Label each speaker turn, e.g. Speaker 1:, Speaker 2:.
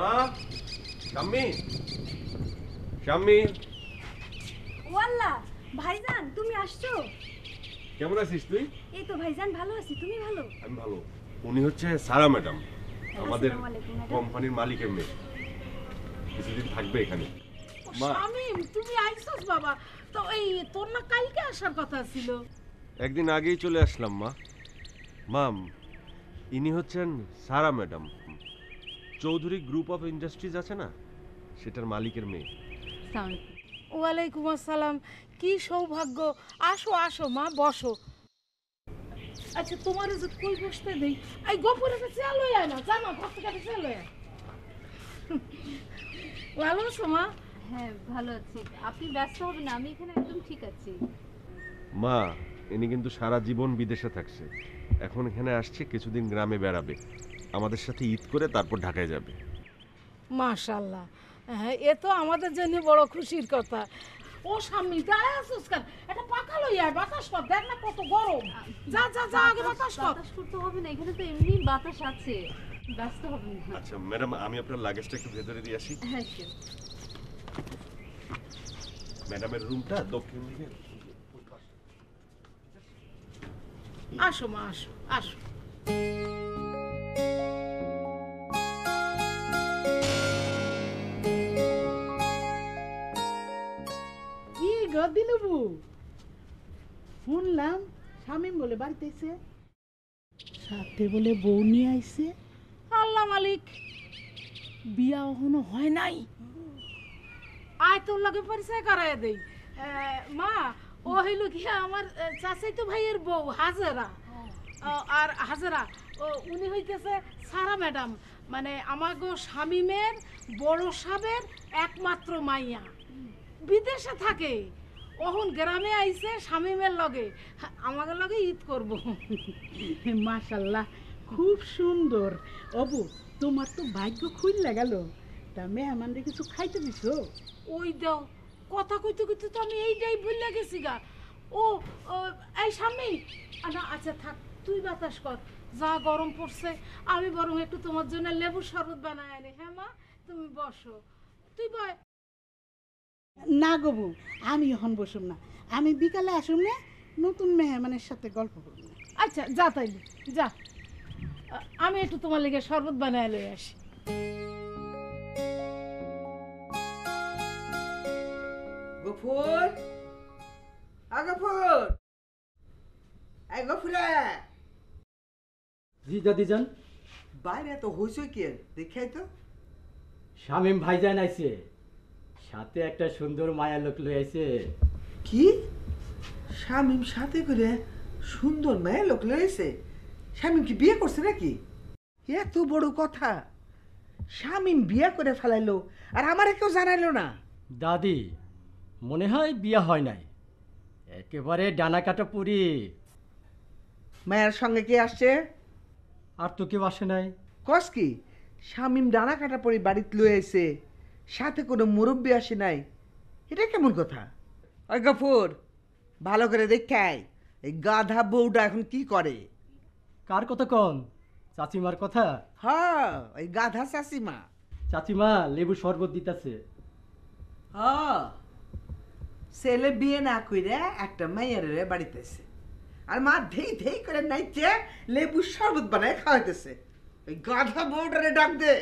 Speaker 1: মা, শাম্মী, শাম্মী।
Speaker 2: ওয়াল্লাহ ভাইজান তুমি আসছো?
Speaker 1: কেমন আছিস তুই?
Speaker 2: এই তো ভাইজান ভালো আছি, তুমি ভালো?
Speaker 1: আমি ভালো। উনি হচ্ছে সারা ম্যাডাম, আমাদের
Speaker 2: আসসালামু আলাইকুম ম্যাডাম।
Speaker 1: কোম্পানির মালিকের মেয়ে। কিছুদিন থাকবে এখানে। মা,
Speaker 3: শামিম তুমি আইছস বাবা? তো এই তোর না কালকে আসার কথা ছিল।
Speaker 1: একদিন আগেই চলে আসলাম মা। মাম, ইনি হচ্ছেন Sara madam, Chowdhury group of industries আছে না, সেটার মালিকের মেয়ে।
Speaker 3: ওয়ালাইকুম আসসালাম, কি সৌভাগ্য। আসো আসো মা, বসো। আচ্ছা তোমার যে কই বসতে দেই, এই গোপুরে কাছে লই আয় না, জানো কত কাছে লই আয়। ভালো আছো মা?
Speaker 2: হ্যাঁ ভালো আছি, আপনি ব্যস্ত হবেন না, আমি এখানে একদম ঠিক আছি।
Speaker 1: মা, ইনি কিন্তু সারা জীবন বিদেশে থাকছে, এখন এখানে আসছে, কিছুদিন গ্রামে বেড়াবে, আমাদের সাথে ঈদ করে তারপর ঢাকায় যাবে।
Speaker 3: মাশাআল্লাহ, হ্যাঁ এ তো আমাদের জন্য বড় খুশির কথা। ও স্বামী দাঁড়ায় আছিস কেন? এটা পাখা লই আয়, বাতাস কর, দেখ না কত গরম। যা যা যা আগে বাতাস কর।
Speaker 2: বাতাস করতে হবে না, এখানে তো এমনি বাতাস আছে, ব্যস্ত হবেন না।
Speaker 1: আচ্ছা ম্যাডাম, আমি আপনার লাগেজটা একটু ভেতরে দিয়ে আসি।
Speaker 2: হ্যাঁ শিওর।
Speaker 1: ম্যাডামের রুমটা দক্ষিণ দিকে।
Speaker 3: আসো মা, আসো আসো। কি গো দিলুবু, শুনলাম শামিম বলে বাড়িতে এসে সাথে বলে বউ নিয়ে আইছে। আল্লাহ মালিক, বিয়া এখনো হয় নাই। আয় তোর লগে পরিচয় করায় দেই। মা, ও হইল কি আমার চাচাইতো ভাইয়ের বউ হাজেরা। আর হাজেরা উনি হইতেছে সারা ম্যাডাম, মানে আমাগো শামিমের বড় সাহেবের একমাত্র মাইয়া, বিদেশে থাকে। ওহন গ্রামে আইছে শামিমের লগে, আমাদের লগে ঈদ করব।
Speaker 4: মাশাল্লাহ, খুব সুন্দর। অবু, তোমার তো ভাগ্য খুললে গেল। তা মেহমানরে কিছু খাইতে দিছো?
Speaker 3: ওই দাও, কথা কইতে কইতে তো আমি এইটাই ভুলে গেছি গা। ও এই স্বামী, না আচ্ছা থাক, তুই বাতাস কর, যা গরম পড়ছে। আমি বরং একটু তোমার জন্য লেবুর শরবত বানায় আনি। হ্যাঁ মা, তুমি বসো, তুই বয়।
Speaker 4: না গবু, আমি এখন বসুম না, আমি বিকালে আসুম না, নতুন মেহমানের সাথে গল্প করব।
Speaker 3: আচ্ছা যা তাইলে যা, আমি একটু তোমার লেগে শরবত বানায় লই আসি।
Speaker 5: গফুর, গফুর, এই গফুরে,
Speaker 6: জি দাদিজান।
Speaker 5: বাইরে তো হইছই কি দেখাই তো।
Speaker 6: শামিম ভাইজান আইছে, সাথে একটা সুন্দর মায়া লোক লই আইছে।
Speaker 5: কি শামিম সাথে করে সুন্দর মেয়ে লোক লয়েছে? শামিম কি বিয়ে করছে নাকি? এত বড় কথা, শামিম বিয়ে করে ফেলাইলো আর আমারে কেউ জানাইলো না।
Speaker 6: দাদি, মনে হয় বিয়া হয় নাই, একেবারে ডানা কাটা পুরি।
Speaker 5: মায়ের সঙ্গে কে আসছে?
Speaker 6: আর তো কেউ আসে নাই।
Speaker 5: কস কি শামিম ডানা কাটা পরি বাড়িতে লয়ে আইছে, সাথে কোনো মুরব্বী আসে নাই? এটা কেমন কথা? ওই গফুর, ভালো করে দেখাই এই গাধা বউটা এখন কি করে।
Speaker 6: কার কথা কন? চাচিমার কথা?
Speaker 5: হ্যাঁ, ওই গাধা চাষিমা।
Speaker 6: চাচিমা লেবু শরবত দিতেছে।
Speaker 5: হ্যাঁ, ছেলে বিয়ে না কইরা একটা মাইয়ার বাড়িতে এসে আর মা ধেই ধেই করে নাইচে লেবু শরবত বানায় খাওয়াইতেছে। ওই গাধা বউটারে ডাক দে।